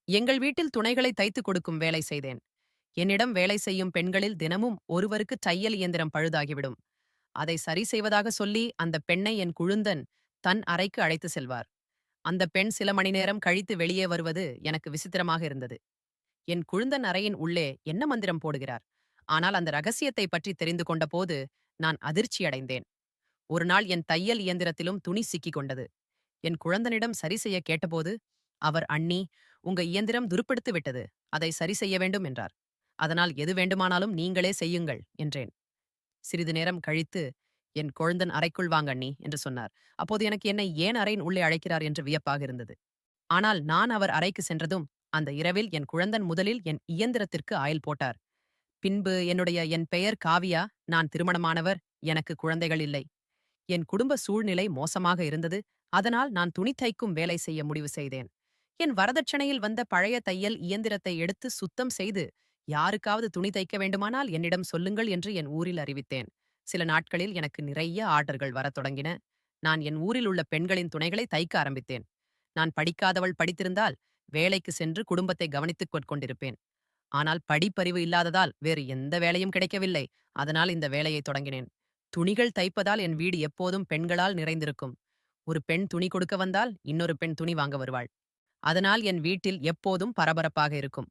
எங்கள் வீட்டில் துணைகளை தைத்துக் கொடுக்கும் வேலை செய்தேன். என்னிடம் வேலை செய்யும் பெண்களில் தினமும் ஒருவருக்கு தையல் இயந்திரம் பழுதாகிவிடும். அதை சரி செய்வதாக சொல்லி அந்த பெண்ணை என் குழுந்தன் தன் அறைக்கு அழைத்து செல்வார். அந்த பெண் சில மணி நேரம் கழித்து வெளியே வருவது எனக்கு விசித்திரமாக இருந்தது. என் குழுந்தன் அறையின் உள்ளே என்ன மந்திரம் போடுகிறார்? ஆனால் அந்த ரகசியத்தை பற்றி தெரிந்து கொண்ட போது நான் அதிர்ச்சி அடைந்தேன். ஒரு நாள் என் தையல் இயந்திரத்திலும் துணி சிக்கிக் கொண்டது. என் குழந்தனிடம் சரி செய்ய கேட்டபோது அவர், அண்ணி, உங்க இயந்திரம் துருப்பிடித்து விட்டது, அதை சரி செய்ய வேண்டும் என்றார். அதனால் எது வேண்டுமானாலும் நீங்களே செய்யுங்கள் என்றேன். சிறிது நேரம் கழித்து, என் குழந்தன் அறைக்குள் வாங்க அண்ணி என்று சொன்னார். அப்போது எனக்கு என்னை ஏன் அறையின் உள்ளே அழைக்கிறார் என்று வியப்பாக இருந்தது. ஆனால் நான் அவர் அறைக்கு சென்றதும் அந்த இரவில் என் குழந்தன் முதலில் என் இயந்திரத்திற்கு ஆயில் போட்டார். பின்பு என் பெயர் காவியா, நான் திருமணமானவர், எனக்கு குழந்தைகள் இல்லை. என் குடும்ப சூழ்நிலை மோசமாக இருந்தது. அதனால் நான் துணி தைக்கும் வேலை செய்ய முடிவு செய்தேன். என் வரதட்சணையில் வந்த பழைய தையல் இயந்திரத்தை எடுத்து சுத்தம் செய்து, யாருக்காவது துணி தைக்க வேண்டுமானால் என்னிடம் சொல்லுங்கள் என்று என் ஊரில் அறிவித்தேன். சில நாட்களில் எனக்கு நிறைய ஆர்டர்கள் வரத் தொடங்கின. நான் என் ஊரில் உள்ள பெண்களின் துணைகளை தைக்க ஆரம்பித்தேன். நான் படிக்காதவள் படித்திருந்தால் வேலைக்கு சென்று குடும்பத்தை கவனித்துக் கொண்டிருப்பேன். ஆனால் படிப்பறிவு இல்லாததால் வேறு எந்த வேலையும் கிடைக்கவில்லை. அதனால் இந்த வேலையை தொடங்கினேன். துணிகள் தைப்பதால் என் வீடு எப்போதும் பெண்களால் நிறைந்திருக்கும். ஒரு பெண் துணி கொடுக்க வந்தால் இன்னொரு பெண் துணி வாங்க வருவாள். அதனால் என் வீட்டில் எப்போதும் பரபரப்பாக இருக்கும்.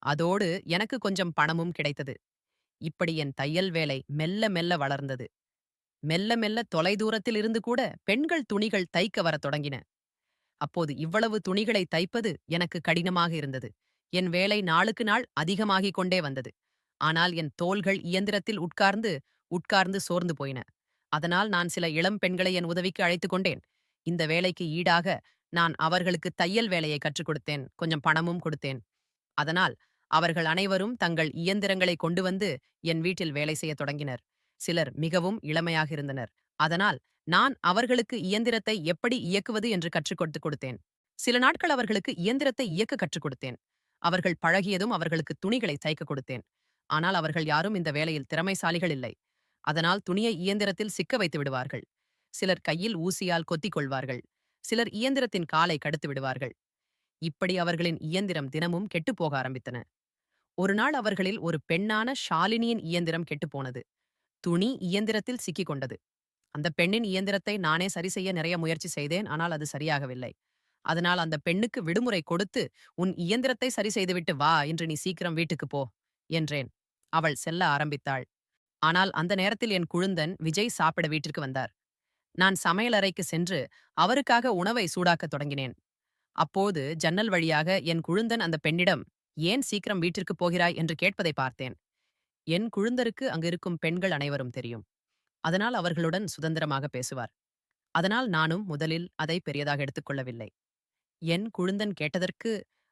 அதோடு எனக்கு கொஞ்சம் பணமும் கிடைத்தது. இப்படி என் தையல் வேலை மெல்ல மெல்ல வளர்ந்தது. மெல்ல மெல்ல தொலைதூரத்தில் இருந்து கூட பெண்கள் துணிகள் தைக்க வரத் தொடங்கின. அப்போது இவ்வளவு துணிகளை தைப்பது எனக்கு கடினமாக இருந்தது. என் வேலை நாளுக்கு நாள் அதிகமாகிக் கொண்டே வந்தது. ஆனால் என் தோள்கள் இயந்திரத்தில் உட்கார்ந்து உட்கார்ந்து சோர்ந்து போயின. அதனால் நான் சில இளம் பெண்களை என் உதவிக்கு அழைத்துக் கொண்டேன். இந்த வேலைக்கு ஈடாக நான் அவர்களுக்கு தையல் வேலையை கற்றுக் கொடுத்தேன். கொஞ்சம் பணமும் கொடுத்தேன். அதனால் அவர்கள் அனைவரும் தங்கள் இயந்திரங்களை கொண்டு வந்து என் வீட்டில் வேலை செய்யத் தொடங்கினர். சிலர் மிகவும் இளமையாக இருந்தனர். அதனால் நான் அவர்களுக்கு இயந்திரத்தை எப்படி இயக்குவது என்று கற்றுக் கொடுத்தேன். சில நாட்கள் அவர்களுக்கு இயந்திரத்தை இயக்க கற்றுக் கொடுத்தேன். அவர்கள் பழகியதும் அவர்களுக்கு துணிகளை தைக்க கொடுத்தேன். ஆனால் அவர்கள் யாரும் இந்த வேலையில் திறமைசாலிகள் இல்லை. அதனால் துணியை இயந்திரத்தில் சிக்க வைத்து விடுவார்கள். சிலர் கையில் ஊசியால் கொத்திக் கொள்வார்கள். சிலர் இயந்திரத்தின் காலை கடுத்து விடுவார்கள். இப்படி அவர்களின் இயந்திரம் தினமும் கெட்டுப்போக ஆரம்பித்தன. ஒரு நாள் அவர்களில் ஒரு பெண்ணான ஷாலினியின் இயந்திரம் கெட்டுப்போனது. துணி இயந்திரத்தில் சிக்கிக் கொண்டது. அந்த பெண்ணின் இயந்திரத்தை நானே சரி செய்ய நிறைய முயற்சி செய்தேன். ஆனால் அது சரியாகவில்லை. அதனால் அந்த பெண்ணுக்கு விடுமுறை கொடுத்து, உன் இயந்திரத்தை சரி செய்துவிட்டு வா, இன்று நீ சீக்கிரம் வீட்டுக்கு போ என்றேன். அவள் செல்ல ஆரம்பித்தாள். ஆனால் அந்த நேரத்தில் என் குழுந்தன் விஜய் சாப்பிட வீட்டிற்கு வந்தார். நான் சமையலறைக்கு சென்று அவருக்காக உணவை சூடாக்கத் தொடங்கினேன். அப்போது ஜன்னல் வழியாக என் குழுந்தன் அந்த பெண்ணிடம், ஏன் சீக்கிரம் வீட்டிற்கு போகிறாய் என்று கேட்பதை பார்த்தேன். என் குழுந்தருக்கு அங்கிருக்கும் பெண்கள் அனைவரும் தெரியும். அதனால் அவர்களுடன் சுதந்திரமாக பேசுவார். அதனால் நானும் முதலில் அதை பெரியதாக எடுத்துக்கொள்ளவில்லை. என் குழுந்தன் கேட்டதற்கு,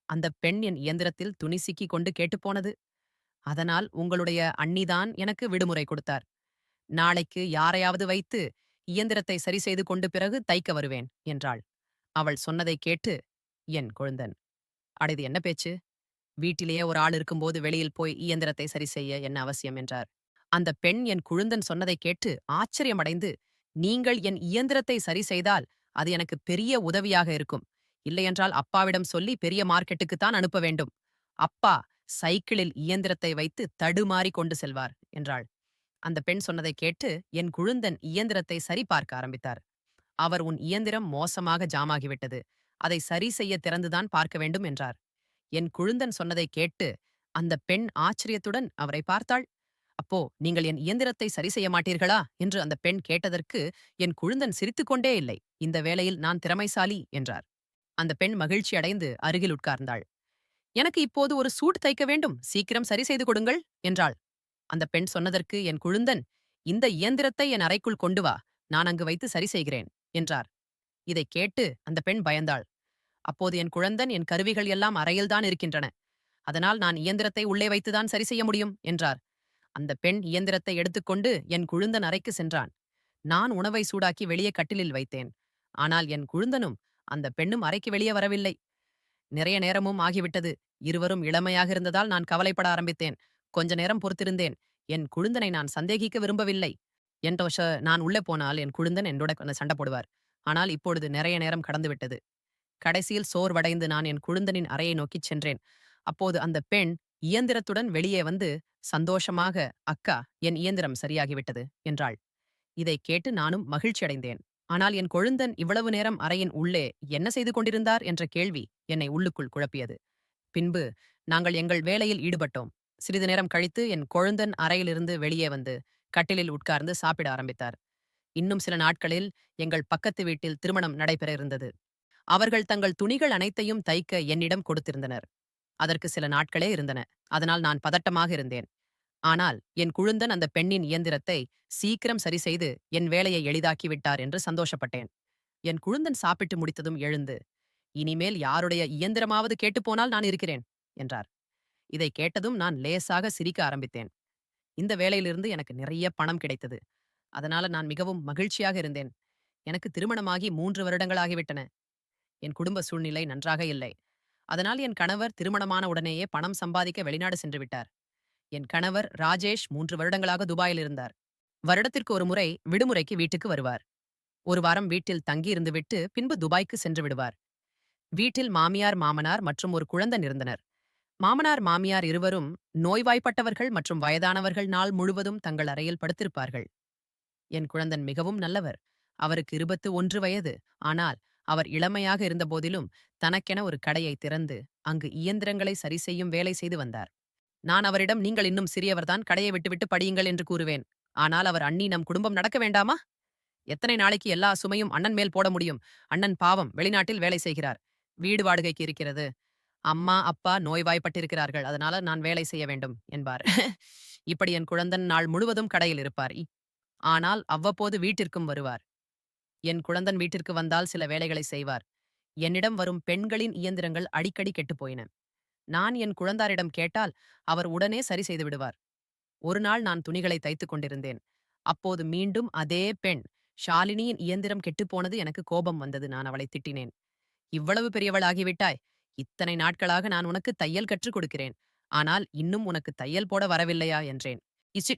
அந்த பெண் என் இயந்திரத்தில் துணி சிக்கிக் கொண்டு கேட்டுப்போனது. அதனால் உங்களுடைய அண்ணிதான் எனக்கு விடுமுறை கொடுத்தார். நாளைக்கு யாரையாவது வைத்து இயந்திரத்தை சரி செய்து கொண்டு பிறகு தைக்க வருவேன் என்றாள். அவள் சொன்னதைக் கேட்டு என் குழுந்தன், அட இது என்ன பேச்சு? வீட்டிலேயே ஒரு ஆள் இருக்கும்போது வெளியில் போய் இயந்திரத்தை சரி செய்ய என்ன அவசியம் என்றார். அந்த பெண் என் குழுந்தன் சொன்னதைக் கேட்டு ஆச்சரியமடைந்து, நீங்கள் என் இயந்திரத்தை சரி செய்தால் அது எனக்கு பெரிய உதவியாக இருக்கும். இல்லையென்றால் அப்பாவிடம் சொல்லி பெரிய மார்க்கெட்டுக்குத்தான் அனுப்ப வேண்டும். அப்பா சைக்கிளில் இயந்திரத்தை வைத்து தடுமாறி கொண்டு செல்வார் என்றாள். அந்த பெண் சொன்னதைக் கேட்டு என் குழுந்தன் இயந்திரத்தை சரி பார்க்க ஆரம்பித்தார். அவர், உன் இயந்திரம் மோசமாக ஜாமாகிவிட்டது, அதை சரி செய்ய திறந்துதான் பார்க்க வேண்டும் என்றார். என் குழுந்தன் சொன்னதைக் கேட்டு அந்த பெண் ஆச்சரியத்துடன் அவரை பார்த்தாள். அப்போ, நீங்கள் என் இயந்திரத்தை சரி செய்ய மாட்டீர்களா என்று அந்த பெண் கேட்டதற்கு என் குழுந்தன் சிரித்துக்கொண்டே, இல்லை, இந்த வேளையில் நான் திறமைசாலி என்றார். அந்த பெண் மகிழ்ச்சி அடைந்து அருகில் உட்கார்ந்தாள். எனக்கு இப்போது ஒரு சூட் தைக்க வேண்டும், சீக்கிரம் சரி செய்து கொடுங்கள் என்றாள். அந்த பெண் சொன்னதற்கு என் குழுந்தன், இந்த இயந்திரத்தை என் அறைக்குள் கொண்டு வா, நான் அங்கு வைத்து சரி செய்கிறேன் என்றார். இதைக் கேட்டு அந்த பெண் பயந்தாள். அப்போது என் குழந்தன், என் கருவிகள் எல்லாம் அறையில்தான் இருக்கின்றன, அதனால் நான் இயந்திரத்தை உள்ளே வைத்துதான் சரி செய்ய முடியும் என்றார். அந்த பெண் இயந்திரத்தை எடுத்துக்கொண்டு என் குழுந்தன் அறைக்கு சென்றான். நான் உணவை சூடாக்கி வெளியே கட்டிலில் வைத்தேன். ஆனால் என் குழுந்தனும் அந்த பெண்ணும் அறைக்கு வெளியே வரவில்லை. நிறைய நேரமும் ஆகிவிட்டது. இருவரும் இளமையாக இருந்ததால் நான் கவலைப்பட ஆரம்பித்தேன். கொஞ்ச நேரம் பொறுத்திருந்தேன். என் குழுந்தனை நான் சந்தேகிக்க விரும்பவில்லை. நான் உள்ளே போனால் என் குழுந்தன் என்னோட சண்டை போடுவார். ஆனால் இப்பொழுது நிறைய நேரம் கடந்துவிட்டது. கடைசியில் சோர்வடைந்து நான் என் குழுந்தனின் அறையை நோக்கிச் சென்றேன். அப்போது அந்த பெண் இயந்திரத்துடன் வெளியே வந்து சந்தோஷமாக, "அக்கா, என் இயந்திரம் சரியாகிவிட்டது" என்றாள். இதைக் கேட்டு நானும் மகிழ்ச்சியடைந்தேன். ஆனால் என் கொழுந்தன் இவ்வளவு நேரம் அறையின் உள்ளே என்ன செய்து கொண்டிருந்தார் என்ற கேள்வி என்னை உள்ளுக்குள் குழப்பியது. பின்பு நாங்கள் எங்கள் வேலையில் ஈடுபட்டோம். சிறிது நேரம் கழித்து என் கொழுந்தன் அறையிலிருந்து வெளியே வந்து கட்டிலில் உட்கார்ந்து சாப்பிட ஆரம்பித்தார். இன்னும் சில நாட்களில் எங்கள் பக்கத்து வீட்டில் திருமணம் நடைபெற இருந்தது. அவர்கள் தங்கள் துணிகள் அனைத்தையும் தைக்க என்னிடம் கொடுத்திருந்தனர். அதற்கு சில நாட்களே இருந்தன. அதனால் நான் பதட்டமாக இருந்தேன். ஆனால் என் குழுந்தன் அந்த பெண்ணின் இயந்திரத்தை சீக்கிரம் சரிசெய்து என் வேலையை எளிதாக்கி விட்டார் என்று சந்தோஷப்பட்டேன். என் குழுந்தன் சாப்பிட்டு முடித்ததும் எழுந்து, "இனிமேல் யாருடைய இயந்திரமாவது கேட்டுப்போனால் நான் இருக்கிறேன்" என்றார். இதை கேட்டதும் நான் லேசாக சிரிக்க ஆரம்பித்தேன். இந்த வேலையிலிருந்து எனக்கு நிறைய பணம் கிடைத்தது. அதனால நான் மிகவும் மகிழ்ச்சியாக இருந்தேன். எனக்கு திருமணமாகி 3 வருடங்களாகிவிட்டன. என் குடும்ப சூழ்நிலை நன்றாக இல்லை. அதனால் என் கணவர் திருமணமான உடனேயே பணம் சம்பாதிக்க வெளிநாடு சென்று விட்டார். என் கணவர் ராஜேஷ் 3 வருடங்களாக துபாயில் இருந்தார். வருடத்திற்கு ஒரு முறை விடுமுறைக்கு வீட்டுக்கு வருவார். ஒரு வாரம் வீட்டில் தங்கி இருந்துவிட்டு பின்பு துபாய்க்கு சென்று விடுவார். வீட்டில் மாமியார், மாமனார் மற்றும் ஒரு குழந்தன் இருந்தனர். மாமனார், மாமியார் இருவரும் நோய்வாய்ப்பட்டவர்கள் மற்றும் வயதானவர்கள் நாள் முழுவதும் தங்கள் அறையில் படுத்திருப்பார்கள். என் குழந்தன் மிகவும் நல்லவர். அவருக்கு 21 வயது. ஆனால் அவர் இளமையாக இருந்தபோதிலும் தனக்கென ஒரு கடையை திறந்து அங்கு இயந்திரங்களை சரிசெய்யும் வேலை செய்து வந்தார். நான் அவரிடம், "நீங்கள் இன்னும் சிறியவர்தான், கடையை விட்டுவிட்டு படியுங்கள்" என்று கூறுவேன். ஆனால் அவர், "அண்ணி, நம் குடும்பம் நடக்க வேண்டாமா? எத்தனை நாளைக்கு எல்லா சுமையும் அண்ணன் மேல் போட முடியும்? அண்ணன் பாவம், வெளிநாட்டில் வேலை செய்கிறார். வீடு வாடகைக்கு இருக்கிறது. அம்மா, அப்பா நோய்வாய்ப்பட்டிருக்கிறார்கள். அதனால நான் வேலை செய்ய வேண்டும்" என்பார். இப்படி என் குழந்தன் நாள் முழுவதும் கடையில் இருப்பார். ஆனால் அவ்வப்போது வீட்டிற்கும் வருவார். என் குழந்தன் வீட்டிற்கு வந்தால் சில வேலைகளை செய்வார். என்னிடம் வரும் பெண்களின் இயந்திரங்கள் அடிக்கடி கெட்டுப்போயின. நான் என் குழந்தாரிடம் கேட்டால் அவர் உடனே சரி செய்து விடுவார். ஒரு நாள் நான் துணிகளை தைத்துக் கொண்டிருந்தேன். அப்போது மீண்டும் அதே பெண் ஷாலினியின் இயந்திரம் கெட்டுப்போனது. எனக்கு கோபம் வந்தது. நான் அவளை திட்டினேன். "இவ்வளவு பெரியவளாகிவிட்டாய். இத்தனை நாட்களாக நான் உனக்கு தையல் கற்றுக் கொடுக்கிறேன். ஆனால் இன்னும் உனக்கு தையல் போட வரவில்லையா" என்றேன்.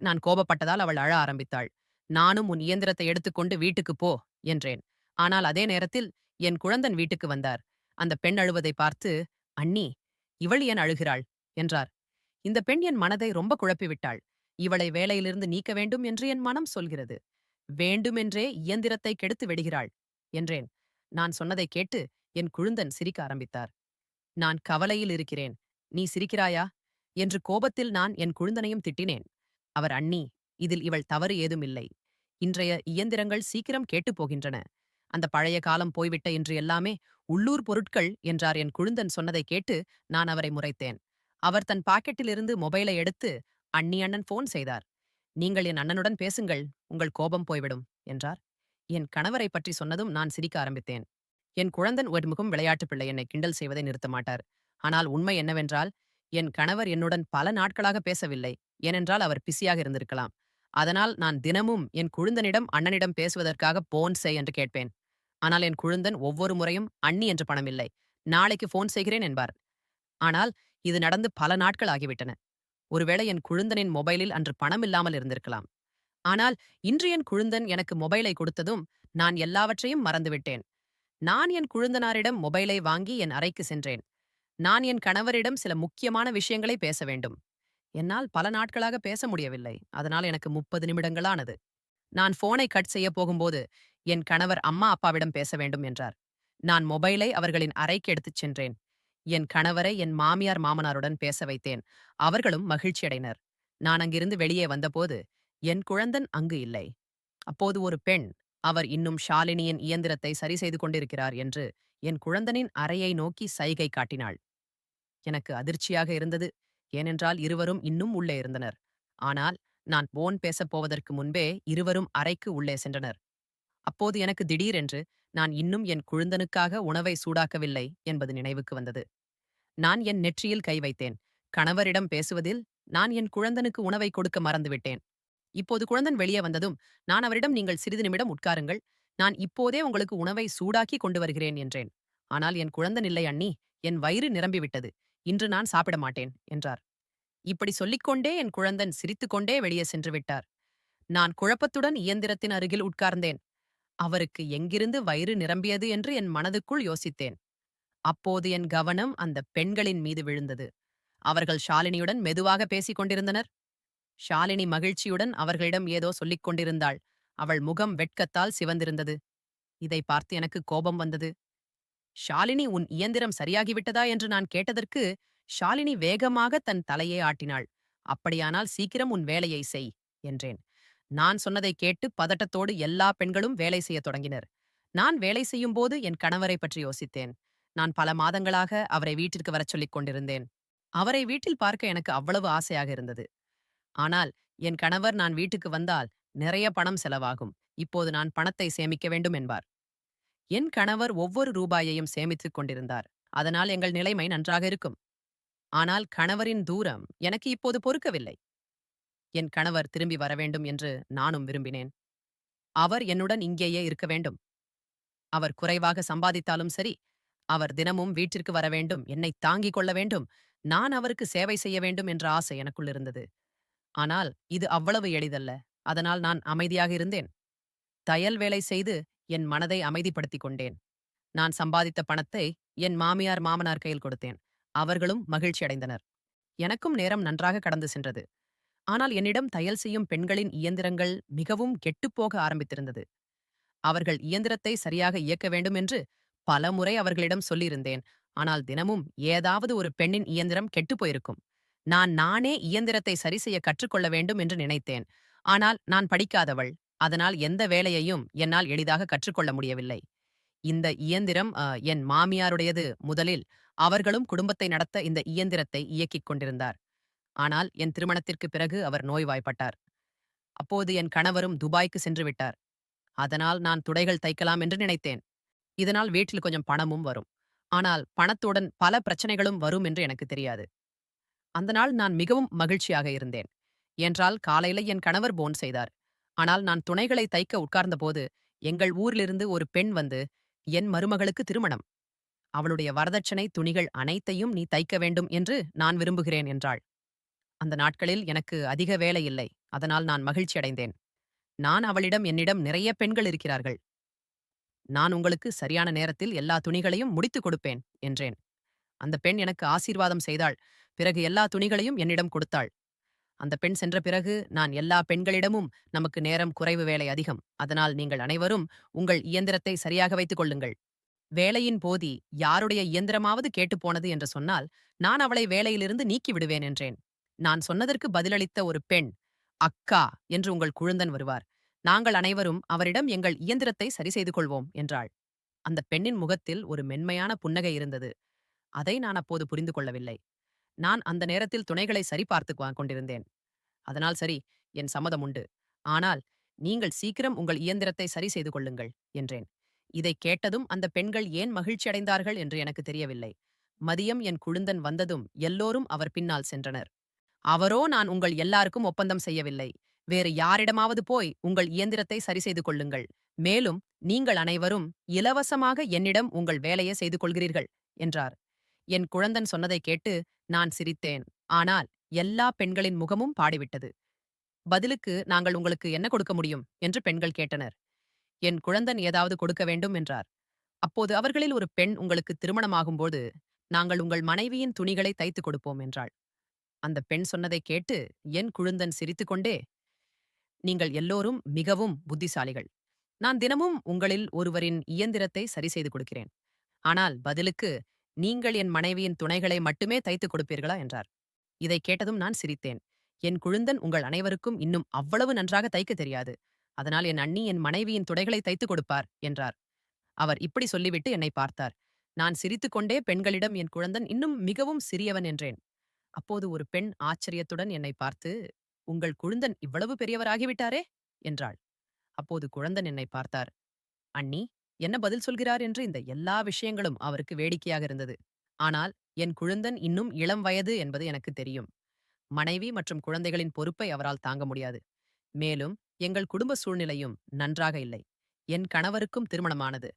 நான் கோபப்பட்டதால் அவள் அழ ஆரம்பித்தாள். "நானும் உன் இயந்திரத்தை எடுத்துக்கொண்டு வீட்டுக்குப் போ" என்றேன். ஆனால் அதே நேரத்தில் என் குழந்தன் வீட்டுக்கு வந்தார். அந்த பெண் அழுவதை பார்த்து, "அண்ணி, இவள் ஏன் அழுகிறாள்?" என்றார். இந்த பெண் என் மனதை ரொம்ப குழப்பிவிட்டாள். இவளை வேலையிலிருந்து நீக்க வேண்டும் என்று என் மனம் சொல்கிறது. வேண்டுமென்றே இயந்திரத்தை கெடுத்து விடுகிறாள் என்றேன். நான் சொன்னதை கேட்டு என் குழுந்தன் சிரிக்க ஆரம்பித்தார். "நான் கவலையில் இருக்கிறேன். நீ சிரிக்கிறாயா?" என்று கோபத்தில் நான் என் குழுந்தனையும் திட்டினேன். அவர், "அண்ணி, இதில் இவள் தவறு ஏதுமில்லை. இன்றைய இயந்திரங்கள் சீக்கிரம் கேட்டுப் போகின்றன. அந்த பழைய காலம் போய்விட்ட இன்று எல்லாமே உள்ளூர் பொருட்கள்" என்றார். என் குழுந்தன் சொன்னதை கேட்டு நான் அவரை முறைத்தேன். அவர் தன் பாக்கெட்டிலிருந்து மொபைலை எடுத்து, "அண்ணி, அண்ணன் போன் செய்தார். நீங்கள் என் அண்ணனுடன் பேசுங்கள், உங்கள் கோபம் போய்விடும்" என்றார். என் கணவரை பற்றி சொன்னதும் நான் சிரிக்க ஆரம்பித்தேன். என் குழந்தன் ஒருமுகம் விளையாட்டு பிள்ளை, என்னை கிண்டல் செய்வதை நிறுத்த மாட்டார். ஆனால் உண்மை என்னவென்றால், என் கணவர் என்னுடன் பல நாட்களாக பேசவில்லை. ஏனென்றால் அவர் பிஸியாக இருந்திருக்கலாம். அதனால் நான் தினமும் என் குழுந்தனிடம் அண்ணனிடம் பேசுவதற்காக போன் செய் என்று கேட்பேன். ஆனால் என் குழுந்தன் ஒவ்வொரு முறையும், "அண்ணி, என்று பணம் இல்லை. நாளைக்கு போன் செய்கிறேன்" என்பார். ஆனால் இது நடந்து பல நாட்கள் ஆகிவிட்டன. ஒருவேளை என் குழுந்தனின் மொபைலில் அன்று பணம் இல்லாமல் இருந்திருக்கலாம். ஆனால் இன்று என் குழுந்தன் எனக்கு மொபைலை கொடுத்ததும் நான் எல்லாவற்றையும் மறந்துவிட்டேன். நான் என் குழுந்தனாரிடம் மொபைலை வாங்கி என் அறைக்கு சென்றேன். நான் என் கணவரிடம் சில முக்கியமான விஷயங்களை பேச வேண்டும். என்னால் பல நாட்களாக பேச முடியவில்லை. அதனால் எனக்கு 30 நிமிடங்களானது. நான் போனை கட் செய்ய போகும்போது என் கணவர் அம்மா, அப்பாவிடம் பேச வேண்டும் என்றார். நான் மொபைலை அவர்களின் அறைக்கு எடுத்துச் சென்றேன். என் கணவரை என் மாமியார், மாமனாருடன் பேச வைத்தேன். அவர்களும் மகிழ்ச்சியடைனர். நான் அங்கிருந்து வெளியே வந்தபோது என் குழந்தன் அங்கு இல்லை. அப்போது ஒரு பெண், அவர் இன்னும் ஷாலினியின் இயந்திரத்தை சரி செய்து கொண்டிருக்கிறார் என்று என் குழந்தனின் அறையை நோக்கி சைகை காட்டினாள். எனக்கு அதிர்ச்சியாக இருந்தது. ஏனென்றால் இருவரும் இன்னும் உள்ளே இருந்தனர். ஆனால் நான் போன் பேசப் போவதற்கு முன்பே இருவரும் அறைக்கு உள்ளே சென்றனர். அப்போது எனக்கு திடீரென்று நான் இன்னும் என் குழுந்தனுக்காக உணவை சூடாக்கவில்லை என்பது நினைவுக்கு வந்தது. நான் என் நெற்றியில் கை வைத்தேன். கணவரிடம் பேசுவதில் நான் என் குழந்தனுக்கு உணவை கொடுக்க மறந்துவிட்டேன். இப்போது குழந்தன் வெளியே வந்ததும் நான் அவரிடம், "நீங்கள் சிறிது நிமிடம் உட்காருங்கள். நான் இப்போதே உங்களுக்கு உணவை சூடாக்கி கொண்டு வருகிறேன்" என்றேன். ஆனால் என் குழந்தன், "இல்லை அண்ணி, என் வயிறு நிரம்பிவிட்டது. இன்று நான் சாப்பிட மாட்டேன்" என்றார். இப்படி சொல்லிக்கொண்டே என் குழந்தன் சிரித்துக்கொண்டே வெளியே சென்று விட்டார். நான் குழப்பத்துடன் இயந்திரத்தின் அருகில் உட்கார்ந்தேன். அவருக்கு எங்கிருந்து வயிறு நிரம்பியது என்று என் மனதுக்குள் யோசித்தேன். அப்போது என் கவனம் அந்த பெண்களின் மீது விழுந்தது. அவர்கள் ஷாலினியுடன் மெதுவாக பேசிக் கொண்டிருந்தனர். ஷாலினி மகிழ்ச்சியுடன் அவர்களிடம் ஏதோ சொல்லிக் கொண்டிருந்தாள். அவள் முகம் வெட்கத்தால் சிவந்திருந்தது. இதை பார்த்து எனக்கு கோபம் வந்தது. ஷாலினி, உன் இயந்திரம் சரியாகிவிட்டதா என்று நான் கேட்டதற்கு ஷாலினி வேகமாக தன் தலையை ஆட்டினாள். அப்படியானால் சீக்கிரம் உன் வேலையை செய் என்றேன். நான் சொன்னதை கேட்டு பதட்டத்தோடு எல்லா பெண்களும் வேலை செய்யத் தொடங்கினர். நான் வேலை செய்யும்போது என் கணவரை பற்றி யோசித்தேன். நான் பல மாதங்களாக அவரை வீட்டிற்கு வரச் சொல்லிக் கொண்டிருந்தேன். அவரை வீட்டில் பார்க்க எனக்கு அவ்வளவு ஆசையாக இருந்தது. ஆனால் என் கணவர், நான் வீட்டுக்கு வந்தால் நிறைய பணம் செலவாகும், இப்போது நான் பணத்தை சேமிக்க வேண்டும் என்பார். என் கணவர் ஒவ்வொரு ரூபாயையும் சேமித்துக் கொண்டிருந்தார். அதனால் எங்கள் நிலைமை நன்றாக இருக்கும். ஆனால் கணவரின் தூரம் எனக்கு இப்போது பொறுக்கவில்லை. என் கணவர் திரும்பி வரவேண்டும் என்று நானும் விரும்பினேன். அவர் என்னுடன் இங்கேயே இருக்க வேண்டும். அவர் குறைவாக சம்பாதித்தாலும் சரி, அவர் தினமும் வீட்டிற்கு வர வேண்டும், என்னை தாங்கிக் கொள்ள வேண்டும், நான் அவருக்கு சேவை செய்ய வேண்டும் என்ற ஆசை எனக்குள் இருந்தது. ஆனால் இது அவ்வளவு எளிதல்ல. அதனால் நான் அமைதியாக இருந்தேன். தையல் வேலை செய்து என் மனதை அமைதிப்படுத்திக் கொண்டேன். நான் சம்பாதித்த பணத்தை என் மாமியார் மாமனார் கையில் கொடுத்தேன். அவர்களும் மகிழ்ச்சி அடைந்தனர். எனக்கும் நேரம் நன்றாக கடந்து சென்றது. ஆனால் என்னிடம் தையல் செய்யும் பெண்களின் இயந்திரங்கள் மிகவும் கெட்டுப்போக ஆரம்பித்திருந்தது. அவர்கள் இயந்திரத்தை சரியாக இயக்க வேண்டும் என்று பலமுறை அவர்களிடம் சொல்லியிருந்தேன். ஆனால் தினமும் ஏதாவது ஒரு பெண்ணின் இயந்திரம் கெட்டுப் போயிருக்கும். நானே இயந்திரத்தை சரி செய்ய கற்றுக்கொள்ள வேண்டும் என்று நினைத்தேன். ஆனால் நான் படிக்காதவள். அதனால் எந்த வேலையையும் என்னால் எளிதாக கற்றுக்கொள்ள முடியவில்லை. இந்த இயந்திரம் என் மாமியாருடையது. முதலில் அவர்களும் குடும்பத்தை நடத்த இந்த இயந்திரத்தை இயக்கிக் கொண்டிருந்தார். ஆனால் என் திருமணத்திற்கு பிறகு அவர் நோய்வாய்ப்பட்டார். அப்போது என் கணவரும் துபாய்க்கு சென்று விட்டார். அதனால் நான் துடைகள் தைக்கலாம் என்று நினைத்தேன். இதனால் வீட்டில் கொஞ்சம் பணமும் வரும். ஆனால் பணத்துடன் பல பிரச்சனைகளும் வரும் என்று எனக்கு தெரியாது. அந்த நாள் நான் மிகவும் மகிழ்ச்சியாக இருந்தேன். என்றால் காலையில என் கணவர் போன் செய்தார். ஆனால் நான் துணைகளை தைக்க உட்கார்ந்தபோது எங்கள் ஊரிலிருந்து ஒரு பெண் வந்து, என் மருமகளுக்கு திருமணம், அவளுடைய வரதட்சணை துணிகள் அனைத்தையும் நீ தைக்க வேண்டும் என்று நான் விரும்புகிறேன் என்றாள். அந்த நாட்களில் எனக்கு அதிக வேலை இல்லை. அதனால் நான் மகிழ்ச்சி அடைந்தேன். நான் அவளிடம், என்னிடம் நிறைய பெண்கள் இருக்கிறார்கள், நான் உங்களுக்கு சரியான நேரத்தில் எல்லா துணிகளையும் முடித்துக் கொடுப்பேன் என்றேன். அந்த பெண் எனக்கு ஆசீர்வாதம் செய்தாள். பிறகு எல்லா துணிகளையும் என்னிடம் கொடுத்தாள். அந்த பெண் சென்ற பிறகு நான் எல்லா பெண்களிடமும், நமக்கு நேரம் குறைவு, வேலை அதிகம், அதனால் நீங்கள் அனைவரும் உங்கள் இயந்திரத்தை சரியாக வைத்துக் கொள்ளுங்கள். வேலையின் போதி யாருடைய இயந்திரமாவது கேட்டுப்போனது என்று சொன்னால் நான் அவளை வேலையிலிருந்து நீக்கி விடுவேன் என்றேன். நான் சொன்னதற்கு பதிலளித்த ஒரு பெண், அக்கா என்று உங்கள் குழுந்தன் வருவார், நாங்கள் அனைவரும் அவரிடம் எங்கள் இயந்திரத்தை சரி செய்து கொள்வோம் என்றாள். அந்த பெண்ணின் முகத்தில் ஒரு மென்மையான புன்னகை இருந்தது. அதை நான் அப்போது புரிந்து கொள்ளவில்லை. நான் அந்த நேரத்தில் துணைகளை சரிபார்த்து கொண்டிருந்தேன். அதனால் சரி, என் சம்மதம் உண்டு. ஆனால் நீங்கள் சீக்கிரம் உங்கள் இயந்திரத்தை சரி செய்து கொள்ளுங்கள் என்றேன். இதை கேட்டதும் அந்த பெண்கள் ஏன் மகிழ்ச்சி அடைந்தார்கள் என்று எனக்கு தெரியவில்லை. மதியம் என் குழுந்தன் வந்ததும் எல்லோரும் அவர் பின்னால் சென்றனர். அவரோ, நான் உங்கள் எல்லாருக்கும் ஒப்பந்தம் செய்யவில்லை, வேறு யாரிடமாவது போய் உங்கள் இயந்திரத்தை சரி செய்து கொள்ளுங்கள், மேலும் நீங்கள் அனைவரும் இலவசமாக என்னிடம் உங்கள் வேலையை செய்து கொள்கிறீர்கள் என்றார். என் குழந்தன் சொன்னதை கேட்டு நான் சிரித்தேன். ஆனால் எல்லா பெண்களின் முகமும் பாடிவிட்டது. பதிலுக்கு, நாங்கள் உங்களுக்கு என்ன கொடுக்க முடியும் என்று பெண்கள் கேட்டனர். என் குழந்தன் ஏதாவது கொடுக்க வேண்டும் என்றார். அப்போது அவர்களில் ஒரு பெண், உங்களுக்கு திருமணமாகும்போது நாங்கள் உங்கள் மனைவியின் துணிகளை தைத்துக் கொடுப்போம் என்றாள். அந்த பெண் சொன்னதை கேட்டு என் குழுந்தன் சிரித்துக்கொண்டே, நீங்கள் எல்லோரும் மிகவும் புத்திசாலிகள், நான் தினமும் உங்களில் ஒருவரின் இயந்திரத்தை சரி செய்து கொடுக்கிறேன். ஆனால் பதிலுக்கு நீங்கள் என் மனைவியின் துணைகளை மட்டுமே தைத்துக் கொடுப்பீர்களா என்றார். இதை கேட்டதும் நான் சிரித்தேன். என் குழுந்தன் உங்கள் அனைவருக்கும் இன்னும் அவ்வளவு நன்றாக தைக்க தெரியாது, அதனால் என் அண்ணி என் மனைவியின் துடைகளை தைத்துக் கொடுப்பார் என்றார். அவர் இப்படி சொல்லிவிட்டு என்னை பார்த்தார். நான் சிரித்துக்கொண்டே பெண்களிடம், என் குழந்தன் இன்னும் மிகவும் சிறியவன் என்றேன். அப்போது ஒரு பெண் ஆச்சரியத்துடன் என்னை பார்த்து, உங்கள் குழுந்தன் இவ்வளவு பெரியவராகிவிட்டாரே என்றாள். அப்போது குழந்தன் என்னை பார்த்தார். அண்ணி என்ன பதில் சொல்கிறார் என்று இந்த எல்லா விஷயங்களும் அவருக்கு வேடிக்கையாக இருந்தது. ஆனால் என் குழுந்தன் இன்னும் இளம் வயது என்பது எனக்கு தெரியும். மனைவி மற்றும் குழந்தைகளின் பொறுப்பை அவரால் தாங்க முடியாது. மேலும் எங்கள் குடும்ப சூழ்நிலையும் நன்றாக இல்லை. என் கணவருக்கும் திருமணமானது.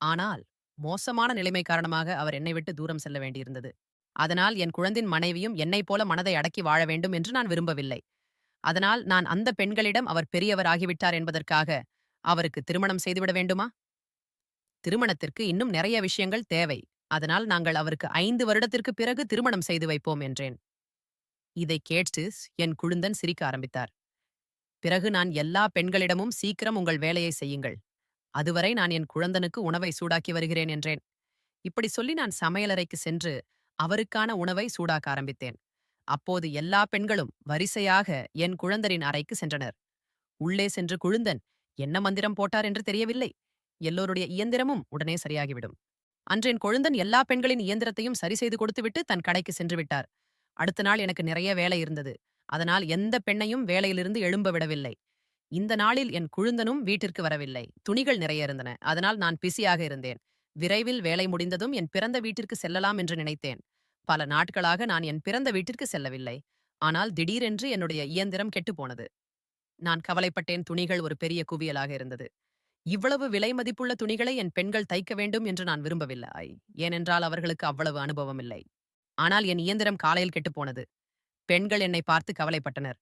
ஆனால் மோசமான நிலைமை காரணமாக அவர் என்னை விட்டு தூரம் செல்ல வேண்டியிருந்தது. அதனால் என் குழந்தின் மனைவியும் என்னைப் போல மனதை அடக்கி வாழ வேண்டும் என்று நான் விரும்பவில்லை. அதனால் நான் அந்த பெண்களிடம், அவர் பெரியவர் ஆகிவிட்டார் என்பதற்காக அவருக்கு திருமணம் செய்துவிட வேண்டுமா? திருமணத்திற்கு இன்னும் நிறைய விஷயங்கள் தேவை. அதனால் நாங்கள் அவருக்கு 5 வருடத்திற்கு பிறகு திருமணம் செய்து வைப்போம் என்றேன். இதைக் கேட்டு என் குழுந்தன் சிரிக்க ஆரம்பித்தார். பிறகு நான் எல்லா பெண்களிடமும் சீக்கிரம் உங்கள் வேலையை செய்யுங்கள். அதுவரை நான் என் குழந்தனுக்கு உணவை சூடாக்கி வருகிறேன் என்றேன். இப்படி சொல்லி நான் சமையலறைக்கு சென்று அவருக்கான உணவை சூடாக்க ஆரம்பித்தேன். அப்போது எல்லா பெண்களும் வரிசையாக என் குழந்தரின் அறைக்கு சென்றனர். உள்ளே சென்று குழுந்தன் என்ன மந்திரம் போட்டார் என்று தெரியவில்லை. எல்லோருடைய இயந்திரமும் உடனே சரியாகிவிடும். அன்று என் கொழுந்தன் எல்லா பெண்களின் இயந்திரத்தையும் சரி செய்து கொடுத்துவிட்டு தன் கடைக்கு சென்று விட்டார். அடுத்த நாள் எனக்கு நிறைய வேலை இருந்தது. அதனால் எந்த பெண்ணையும் வேலையிலிருந்து எழும்ப விடவில்லை. இந்த நாளில் என் குழுந்தனும் வீட்டிற்கு வரவில்லை. துணிகள் நிறைய இருந்தன. அதனால் நான் பிஸியாக இருந்தேன். விரைவில் வேலை முடிந்ததும் என் பிறந்த வீட்டிற்கு செல்லலாம் என்று நினைத்தேன். பல நாட்களாக நான் என் பிறந்த வீட்டிற்கு செல்லவில்லை. ஆனால் திடீரென்று என்னுடைய இயந்திரம் கெட்டுப்போனது. நான் கவலைப்பட்டேன். துணிகள் ஒரு பெரிய குவியலாக இருந்தது. இவ்வளவு விலை மதிப்புள்ள துணிகளை என் பெண்கள் தைக்க வேண்டும் என்று நான் விரும்பவில்லை. ஏனென்றால் அவர்களுக்கு அவ்வளவு அனுபவம் இல்லை. ஆனால் என் இயந்திரம் காலையில் கெட்டுப்போனது. பெண்கள் என்னை பார்த்து கவலைப்பட்டனர்.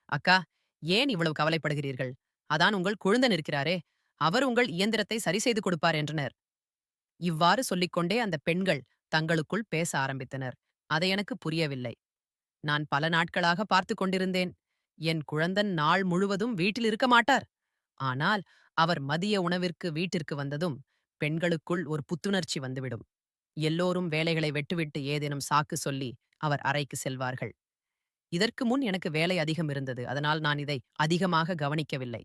அக்கா, ஏன் இவ்வளவு கவலைப்படுகிறீர்கள்? அதான் உங்கள் குழுந்தன் இருக்கிறாரே, அவர் உங்கள் இயந்திரத்தை சரி செய்து கொடுப்பார் என்றனர். இவ்வாறு சொல்லிக்கொண்டே அந்த பெண்கள் தங்களுக்குள் பேச ஆரம்பித்தனர். அதை எனக்கு புரியவில்லை. நான் பல நாட்களாக பார்த்து கொண்டிருந்தேன். என் குழந்தன் நாள் முழுவதும் வீட்டில் இருக்க மாட்டார். ஆனால் அவர் மதிய உணவிற்கு வீட்டிற்கு வந்ததும் பெண்களுக்குள் ஒரு புத்துணர்ச்சி வந்துவிடும். எல்லோரும் வேலைகளை வெட்டுவிட்டு ஏதேனும் சாக்கு சொல்லி அவர் அறைக்கு செல்வார்கள். இதற்கு முன் எனக்கு வேலை அதிகம் இருந்தது. அதனால் நான் இதை அதிகமாக கவனிக்கவில்லை.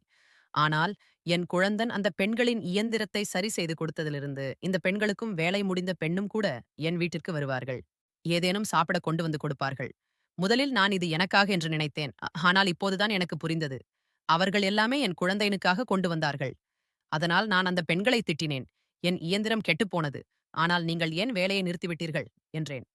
ஆனால் என் குழந்தன் அந்த பெண்களின் இயந்திரத்தை சரி செய்து கொடுத்ததிலிருந்து இந்த பெண்களுக்கும் வேலை முடிந்த பெண்ணும் கூட என் வீட்டிற்கு வருவார்கள். ஏதேனும் சாப்பிட கொண்டு வந்து கொடுப்பார்கள். முதலில் நான் இது எனக்காக என்று நினைத்தேன். ஆனால் இப்போதுதான் எனக்கு புரிந்தது. அவர்கள் எல்லாமே என் குழந்தைனுக்காக கொண்டு வந்தார்கள். அதனால் நான் அந்த பெண்களை திட்டினேன். என் இயந்திரம் கெட்டுப்போனது. ஆனால் நீங்கள் ஏன் வேலையை நிறுத்திவிட்டீர்கள் என்றேன்.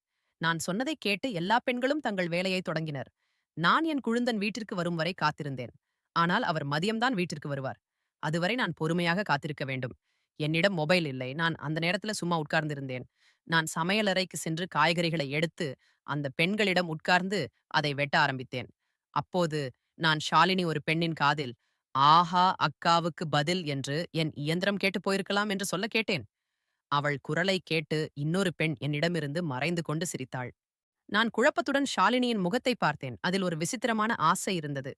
நான் சொன்னதைக் கேட்டு எல்லா பெண்களும் தங்கள் வேலையை தொடங்கினர். நான் என் குழுந்தன் வீட்டிற்கு வரும் வரை காத்திருந்தேன். ஆனால் அவர் மதியம்தான் வீட்டிற்கு வருவார். அதுவரை நான் பொறுமையாக காத்திருக்க வேண்டும். என்னிடம் மொபைல் இல்லை. நான் அந்த நேரத்துல சும்மா உட்கார்ந்திருந்தேன். நான் சமையலறைக்கு சென்று காய்கறிகளை எடுத்து அந்த பெண்களிடம் உட்கார்ந்து அதை வெட்ட ஆரம்பித்தேன். அப்போது நான் ஷாலினி ஒரு பெண்ணின் காதில் ஆஹா அக்காவுக்கு பதில் என்று என் இயந்திரம் கேட்டு போயிருக்கலாம் என்று சொல்ல கேட்டேன். அவள் குரலை கேட்டு இன்னொரு பெண் என்னிடமிருந்து மறைந்து கொண்டு சிரித்தாள். நான் குழப்பத்துடன் ஷாலினியின் முகத்தை பார்த்தேன். அதில் ஒரு விசித்திரமான ஆசை இருந்தது.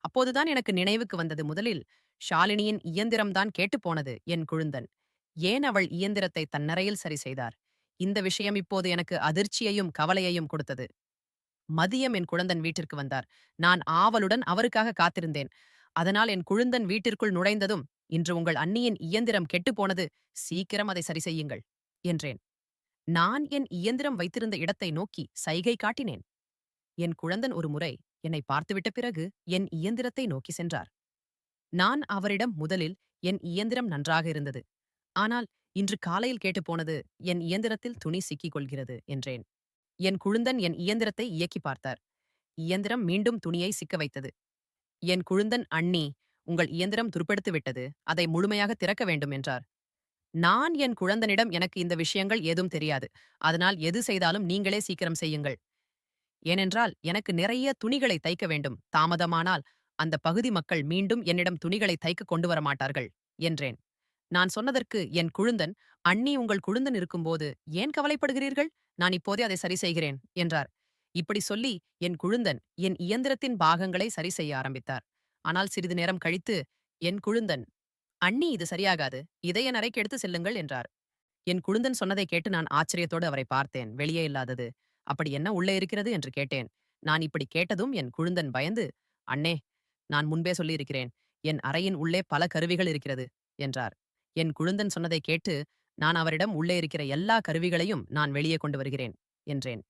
அப்போதுதான் எனக்கு நினைவுக்கு வந்தது. முதலில் ஷாலினியின் இயந்திரம்தான் கேட்டுப் போனது. என் குழுந்தன் ஏன் அவள் இயந்திரத்தை தன்னறையில் சரி செய்தார்? இந்த விஷயம் இப்போது எனக்கு அதிர்ச்சியையும் கவலையையும் கொடுத்தது. மதியம் என் குழந்தன் வீட்டிற்கு வந்தார். நான் ஆவலுடன் அவருக்காக காத்திருந்தேன். அதனால் என் குழுந்தன் வீட்டிற்குள் நுழைந்ததும், இன்று உங்கள் அண்ணியின் இயந்திரம் கெட்டுப்போனது. சீக்கிரம் அதை சரி செய்யுங்கள் என்றேன். நான் என் இயந்திரம் வைத்திருந்த இடத்தை நோக்கி சைகை காட்டினேன். என் குழந்தன் ஒரு முறை என்னை பார்த்துவிட்ட பிறகு என் இயந்திரத்தை நோக்கி சென்றார். நான் அவரிடம் முதலில் என் இயந்திரம் நன்றாக இருந்தது. ஆனால் இன்று காலையில் கேட்டுப்போனது. என் இயந்திரத்தில் துணி சிக்கிக் கொள்கிறது என்றேன். என் குழுந்தன் என் இயந்திரத்தை இயக்கி பார்த்தார். இயந்திரம் மீண்டும் துணியை சிக்க வைத்தது. என் குழுந்தன் அண்ணி, உங்கள் இயந்திரம் துருப்பெடுத்து விட்டது. அதை முழுமையாக திறக்க வேண்டும் என்றார். நான் என் குழந்தனிடம் எனக்கு இந்த விஷயங்கள் ஏதும் தெரியாது. அதனால் எது செய்தாலும் நீங்களே சீக்கிரம் செய்யுங்கள். ஏனென்றால் எனக்கு நிறைய துணிகளை தைக்க வேண்டும். தாமதமானால் அந்த பகுதி மக்கள் மீண்டும் என்னிடம் துணிகளை தைக்க கொண்டு வர மாட்டார்கள் என்றேன். நான் சொன்னதற்கு என் குழுந்தன், அண்ணி உங்கள் குழுந்தன் இருக்கும்போது ஏன் கவலைப்படுகிறீர்கள்? நான் இப்போதே அதை சரி செய்கிறேன் என்றார். இப்படி சொல்லி என் குழுந்தன் என் இயந்திரத்தின் பாகங்களை சரி செய்ய ஆரம்பித்தார். ஆனால் சிறிது நேரம் கழித்து என் குழுந்தன், அண்ணி இது சரியாகாது. இதை என் அறைக்கு எடுத்து செல்லுங்கள் என்றார். என் குழுந்தன் சொன்னதை கேட்டு நான் ஆச்சரியத்தோடு அவரை பார்த்தேன். வெளியே இல்லாதது. அப்படி என்ன உள்ளே இருக்கிறது என்று கேட்டேன். நான் இப்படி கேட்டதும் என் குழுந்தன் பயந்து, அண்ணே, நான் முன்பே சொல்லியிருக்கிறேன். என் அறையின் உள்ளே பல கருவிகள் இருக்கிறது என்றார். என் குழுந்தன் சொன்னதை கேட்டு நான் அவரிடம் உள்ளே இருக்கிற எல்லா கருவிகளையும் நான் வெளியே கொண்டு வருகிறேன் என்றேன்.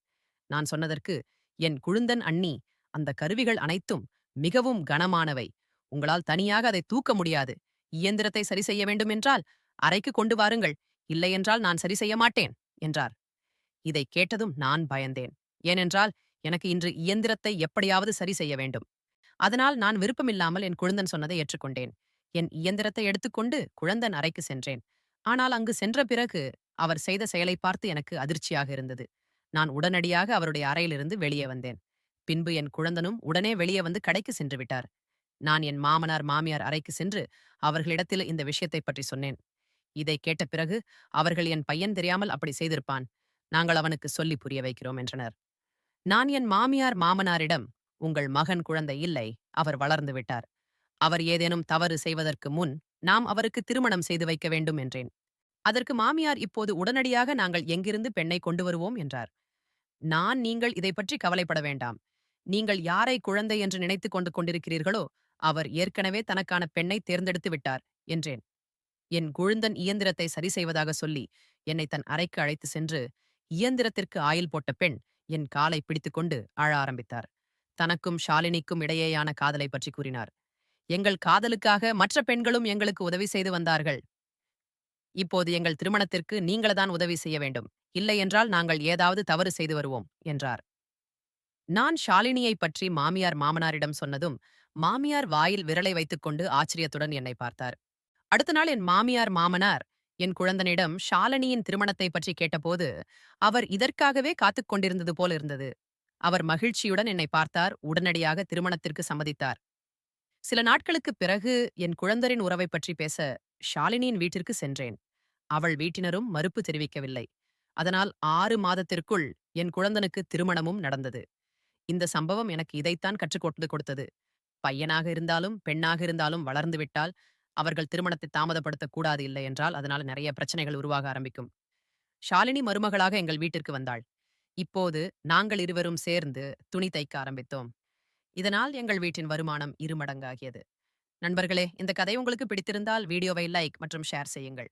நான் சொன்னதற்கு என் குழுந்தன் அண்ணி, அந்த கருவிகள் அனைத்தும் மிகவும் கனமானவை. உங்களால் தனியாக அதை தூக்க முடியாது. இயந்திரத்தை சரி செய்ய வேண்டும் என்றால் அறைக்கு கொண்டு வாருங்கள். இல்லையென்றால் நான் சரி செய்ய மாட்டேன் என்றார். இதை கேட்டதும் நான் பயந்தேன். ஏனென்றால் எனக்கு இன்று இயந்திரத்தை எப்படியாவது சரி செய்ய வேண்டும். அதனால் நான் விருப்பமில்லாமல் என் குழந்தன் சொன்னதை ஏற்றுக்கொண்டேன். என் இயந்திரத்தை எடுத்துக்கொண்டு குழந்தன் அறைக்கு சென்றேன். ஆனால் அங்கு சென்ற பிறகு அவர் செய்த செயலை பார்த்து எனக்கு அதிர்ச்சியாக இருந்தது. நான் உடனடியாக அவருடைய அறையிலிருந்து வெளியே வந்தேன். பின்பு என் குழந்தனும் உடனே வெளியே வந்து கடைக்கு சென்று விட்டார். நான் என் மாமனார் மாமியார் அறைக்கு சென்று அவர்களிடத்தில் இந்த விஷயத்தை பற்றி சொன்னேன். இதை கேட்ட பிறகு அவர்கள் என் பையன் தெரியாமல் அப்படி செய்திருப்பான். நாங்கள் அவனுக்கு சொல்லி புரிய வைக்கிறோம் என்றனர். நான் என் மாமியார் மாமனாரிடம், உங்கள் மகன் குழந்தை இல்லை, அவர் வளர்ந்து விட்டார். அவர் ஏதேனும் தவறு செய்வதற்கு முன் நாம் அவருக்கு திருமணம் செய்து வைக்க வேண்டும் என்றேன். அதற்கு மாமியார், இப்போது உடனடியாக நாங்கள் எங்கிருந்து பெண்ணை கொண்டு வருவோம் என்றார். நீங்கள் இதை பற்றி கவலைப்பட வேண்டாம். நீங்கள் யாரை குழந்தை என்று நினைத்துக் கொண்டு கொண்டிருக்கிறீர்களோ அவர் ஏற்கனவே தனக்கான பெண்ணை தேர்ந்தெடுத்து விட்டார் என்றேன். என் குழுந்தன் இயந்திரத்தை சரி செய்வதாக சொல்லி என்னை தன் அறைக்கு அழைத்து சென்று, இயந்திரத்திற்கு ஆயில் போட்ட பெண் என் காலை பிடித்துக்கொண்டு அழ ஆரம்பித்தார். தனக்கும் ஷாலினிக்கும் இடையேயான காதலை பற்றி கூறினார். எங்கள் காதலுக்காக மற்ற பெண்களும் எங்களுக்கு உதவி செய்து வந்தார்கள். இப்போது எங்கள் திருமணத்திற்கு நீங்கள்தான் உதவி செய்ய வேண்டும். இல்லை என்றால் நாங்கள் ஏதாவது தவறு செய்து வருவோம் என்றார். நான் ஷாலினியை பற்றி மாமியார் மாமனாரிடம் சொன்னதும் மாமியார் வாயில் விரலை வைத்துக்கொண்டு ஆச்சரியத்துடன் என்னை பார்த்தார். அடுத்த நாள் என் மாமியார் மாமனார் என் குழந்தனிடம் ஷாலினியின் திருமணத்தை பற்றி கேட்டபோது அவர் இதற்காகவே காத்துக் கொண்டிருந்தது போல் இருந்தது. அவர் மகிழ்ச்சியுடன் என்னை பார்த்தார். உடனடியாக திருமணத்திற்கு சம்மதித்தார். சில நாட்களுக்குப் பிறகு என் குழந்தரின் உறவை பற்றி பேச ஷாலினியின் வீட்டிற்கு சென்றேன். அவள் வீட்டினரும் மறுப்பு தெரிவிக்கவில்லை. அதனால் 6 மாதத்திற்குள் என் குழந்தனுக்கு திருமணமும் நடந்தது. இந்த சம்பவம் எனக்கு இதைத்தான் கற்றுக் கொடுத்தது. பையனாக இருந்தாலும் பெண்ணாக இருந்தாலும் வளர்ந்து விட்டால் அவர்கள் திருமணத்தை தாமதப்படுத்தக் கூடாது, இல்லை என்றால் அதனால நிறைய பிரச்சனைகள் உருவாக ஆரம்பிக்கும். ஷாலினி மருமகளாக எங்கள் வீட்டிற்கு வந்தாள். இப்போது நாங்கள் இருவரும் சேர்ந்து துணி தைக்க ஆரம்பித்தோம். இதனால் எங்கள் வீட்டின் வருமானம் இருமடங்காகியது. நண்பர்களே, இந்த கதை உங்களுக்கு பிடித்திருந்தால் வீடியோவை லைக் மற்றும் ஷேர் செய்யுங்கள்.